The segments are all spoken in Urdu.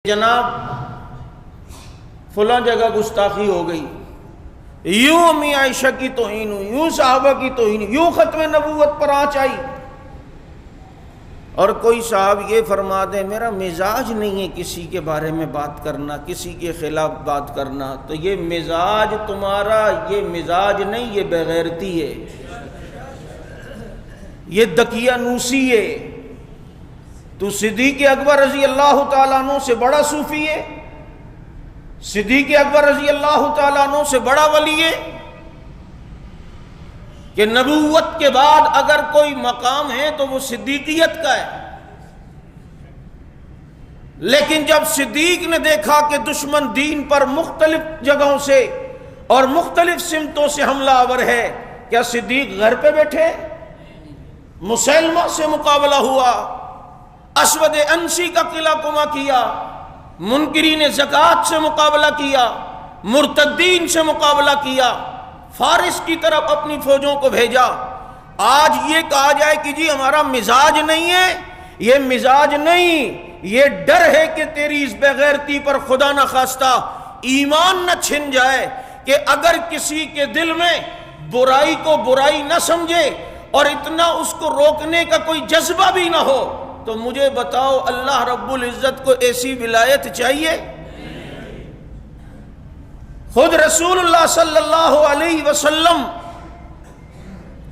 جناب فلاں جگہ گستاخی ہو گئی، یوں امی عائشہ کی توہین ہوئی، یوں صحابہ کی توہین، یوں ختم نبوت پر آنچ آئی، اور کوئی صاحب یہ فرما دے میرا مزاج نہیں ہے کسی کے بارے میں بات کرنا، کسی کے خلاف بات کرنا، تو یہ مزاج تمہارا یہ مزاج نہیں، یہ بغیرتی ہے، یہ دقیانوسی ہے۔ تو صدیق اکبر رضی اللہ تعالیٰ عنہ سے بڑا صوفی ہے، صدیق اکبر رضی اللہ تعالیٰ عنہ سے بڑا ولی ہے کہ نبوت کے بعد اگر کوئی مقام ہے تو وہ صدیقیت کا ہے۔ لیکن جب صدیق نے دیکھا کہ دشمن دین پر مختلف جگہوں سے اور مختلف سمتوں سے حملہ آور ہے، کیا صدیق گھر پہ بیٹھے؟ مسلمہ سے مقابلہ ہوا، اسود انسی کا قلعہ کما کیا، منکرین زکوٰۃ سے مقابلہ کیا، مرتدین سے مقابلہ کیا، فارس کی طرف اپنی فوجوں کو بھیجا۔ آج یہ کہا جائے کہ جی ہمارا مزاج نہیں ہے، یہ مزاج نہیں، یہ ڈر ہے کہ تیری اس بغیرتی پر خدا نہ خواستہ ایمان نہ چھن جائے، کہ اگر کسی کے دل میں برائی کو برائی نہ سمجھے اور اتنا اس کو روکنے کا کوئی جذبہ بھی نہ ہو، تو مجھے بتاؤ اللہ رب العزت کو ایسی ولایت چاہیے؟ خود رسول اللہ صلی اللہ علیہ وسلم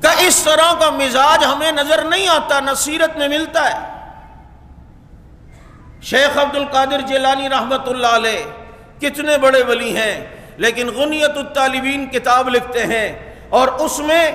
کا اس طرح کا مزاج ہمیں نظر نہیں آتا، نہ سیرت میں ملتا ہے۔ شیخ عبد القادر جیلانی رحمت اللہ علیہ کتنے بڑے ولی ہیں، لیکن غنیت الطالبین کتاب لکھتے ہیں اور اس میں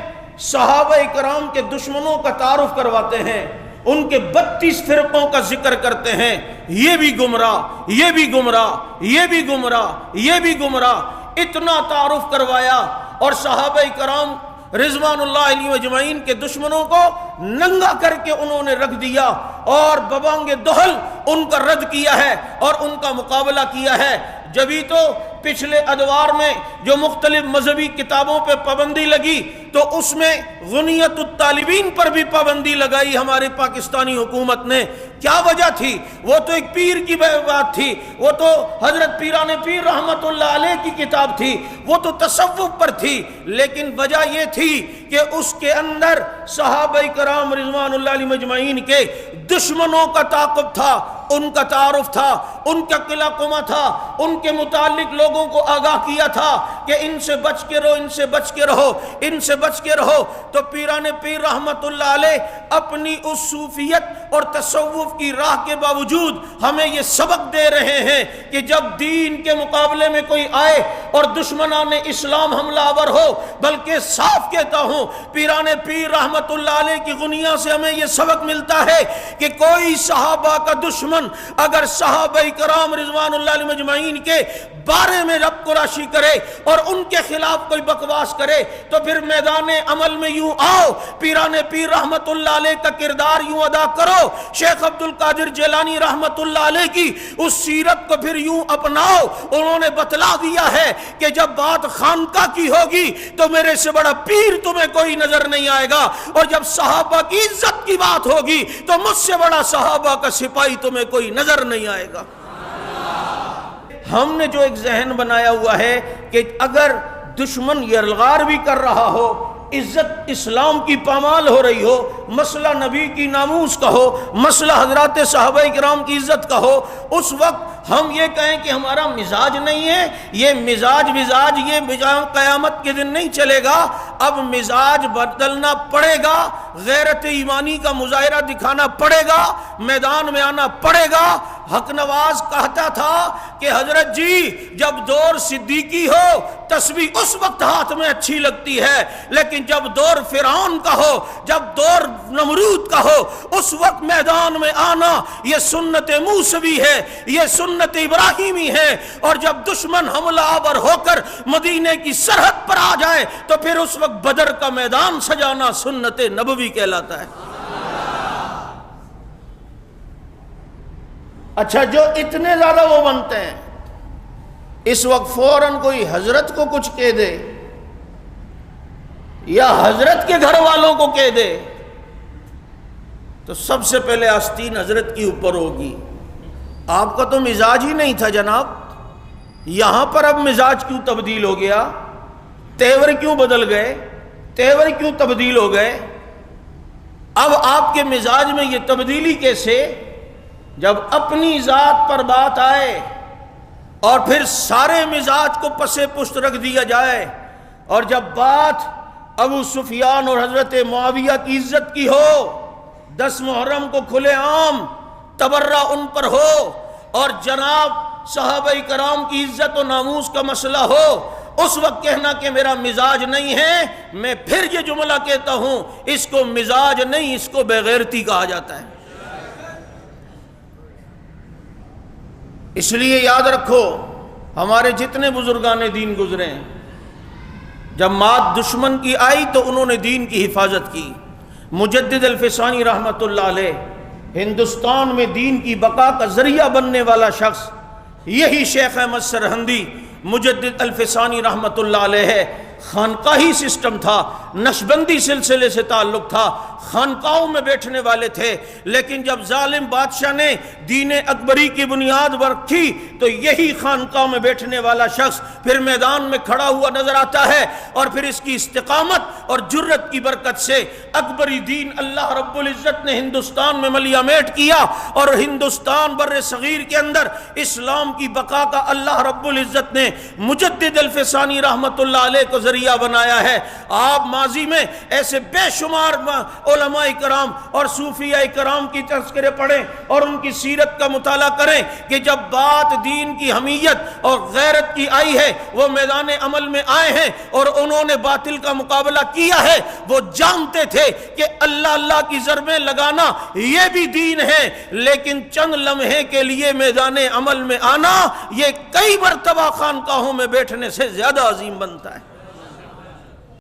صحابہ کرام کے دشمنوں کا تعارف کرواتے ہیں، ان کے 32 فرقوں کا ذکر کرتے ہیں، یہ بھی گمراہ، یہ بھی گمراہ، یہ بھی گمراہ، یہ بھی گمراہ، اتنا تعارف کروایا، اور صحابہ کرام رضوان اللہ علیہ اجمعین کے دشمنوں کو ننگا کر کے انہوں نے رکھ دیا اور ببانگ دہل ان کا رد کیا ہے اور ان کا مقابلہ کیا ہے۔ جبھی تو پچھلے ادوار میں جو مختلف مذہبی کتابوں پہ پابندی لگی تو اس میں غنیت الطالبین پر بھی پابندی لگائی ہمارے پاکستانی حکومت نے۔ کیا وجہ تھی؟ وہ تو ایک پیر کی بات تھی، وہ تو حضرت پیران پیر رحمت اللہ علیہ کی کتاب تھی، وہ تو تصوف پر تھی، لیکن وجہ یہ تھی کہ اس کے اندر صحابہ کرام رضوان اللہ علیہ مجمعین کے دشمنوں کا تعاقب تھا، ان کا تعارف تھا، ان کا قلعہ کما تھا، ان کے متعلق لوگوں کو آگاہ کیا تھا کہ ان سے بچ کے رہو، ان سے بچ کے رہو، ان سے بچ کے رہو۔ تو پیران پیر رحمت اللہ علیہ اپنی اس صوفیت اور تصوف کی راہ کے باوجود ہمیں یہ سبق دے رہے ہیں کہ جب دین کے مقابلے میں کوئی آئے اور دشمنان اسلام حملہ آور ہو، بلکہ صاف کہتا ہوں پیران پیر رحمت اللہ علیہ کی غنیہ سے ہمیں یہ سبق ملتا ہے کہ کوئی صحابہ کا دشمن اگر صحابہ کرام رضوان اللہ علیہ مجمعین کے بارے میں رب کو راشی کرے اور ان کے خلاف کوئی بکواس کرے تو پھر میدان عمل میں یوں آؤ، پیران پیر رحمت اللہ علیہ کا کردار یوں ادا کرو، شیخ عبد القادر جیلانی رحمت اللہ علیہ کی اس سیرت کو پھر یوں اپناؤ۔ انہوں نے بتلا دیا ہے کہ جب بات خانقاہ کی ہوگی تو میرے سے بڑا پیر تمہیں کوئی نظر نہیں آئے گا، اور جب صحابہ کی عزت کی بات ہوگی تو مجھ سے بڑا صحابہ کا سپاہی تمہیں کوئی نظر نہیں آئے گا۔ ہم نے جو ایک ذہن بنایا ہوا ہے کہ اگر دشمن یلغار بھی کر رہا ہو، عزت اسلام کی پامال ہو رہی ہو، مسئلہ نبی کی ناموس کا ہو، مسئلہ حضرات صحابہ کرام کی عزت کا ہو، اس وقت ہم یہ کہیں کہ ہمارا مزاج نہیں ہے، یہ مزاج یہ قیامت کے دن نہیں چلے گا۔ اب مزاج بدلنا پڑے گا، غیرت ایمانی کا مظاہرہ دکھانا پڑے گا، میدان میں آنا پڑے گا۔ حق نواز کہتا تھا کہ حضرت جی جب دور صدیقی ہو تسبیح اس وقت ہاتھ میں اچھی لگتی ہے، لیکن جب دور فرعون کا ہو، جب دور نمرود کا ہو، اس وقت میدان میں آنا یہ سنت موسوی ہے، یہ سنت ابراہیمی ہے۔ اور جب دشمن حملہ آور ہو کر مدینے کی سرحد پر آ جائے تو پھر اس وقت بدر کا میدان سجانا سنت نبوی کہلاتا ہے۔ اچھا، جو اتنے زیادہ وہ بنتے ہیں، اس وقت فوراً کوئی حضرت کو کچھ کہہ دے یا حضرت کے گھر والوں کو کہہ دے تو سب سے پہلے آستین حضرت کی اوپر ہوگی، آپ کا تو مزاج ہی نہیں تھا جناب، یہاں پر اب مزاج کیوں تبدیل ہو گیا؟ تیور کیوں بدل گئے؟ تیور کیوں تبدیل ہو گئے؟ اب آپ کے مزاج میں یہ تبدیلی کیسے؟ جب اپنی ذات پر بات آئے اور پھر سارے مزاج کو پسے پشت رکھ دیا جائے، اور جب بات ابو سفیان اور حضرت معاویہ کی عزت کی ہو، 10 محرم کو کھلے عام تبرہ ان پر ہو، اور جناب صحابہ کرام کی عزت و ناموس کا مسئلہ ہو، اس وقت کہنا کہ میرا مزاج نہیں ہے، میں پھر یہ جملہ کہتا ہوں، اس کو مزاج نہیں، اس کو بے غیرتی کہا جاتا ہے۔ اس لیے یاد رکھو، ہمارے جتنے بزرگان دین گزرے ہیں، جب مات دشمن کی آئی تو انہوں نے دین کی حفاظت کی۔ مجدد الفسانی رحمت اللہ علیہ، ہندوستان میں دین کی بقا کا ذریعہ بننے والا شخص یہی شیخ احمد سرہندی مجدد الفسانی رحمت اللہ علیہ ہے۔ خانقاہی سسٹم تھا، نشبندی سلسلے سے تعلق تھا، خانقاہوں میں بیٹھنے والے تھے، لیکن جب ظالم بادشاہ نے دین اکبری کی بنیاد رکھی تو یہی خانقاہ میں بیٹھنے والا شخص پھر میدان میں کھڑا ہوا نظر آتا ہے، اور پھر اس کی استقامت اور جرت کی برکت سے اکبری دین اللہ رب العزت نے ہندوستان میں ملیامیٹ کیا، اور ہندوستان بر صغیر کے اندر اسلام کی بقا کا اللہ رب العزت نے مجدد الفسانی رحمت اللہ علیہ کو ذریعہ بنایا ہے۔ آپ ماضی میں ایسے بے شمار علماء کرام اور صوفیاء کرام کی تذکرے پڑھیں اور ان کی سیرت کا مطالعہ کریں کہ جب بات دین کی حمیت اور غیرت کی آئی ہے، وہ میدان عمل میں آئے ہیں اور انہوں نے باطل کا مقابلہ کیا ہے۔ وہ جانتے تھے کہ اللہ کی ضربیں لگانا یہ بھی دین ہے، لیکن چند لمحے کے لیے میدان عمل میں آنا یہ کئی مرتبہ خانقاہوں میں بیٹھنے سے زیادہ عظیم بنتا ہے۔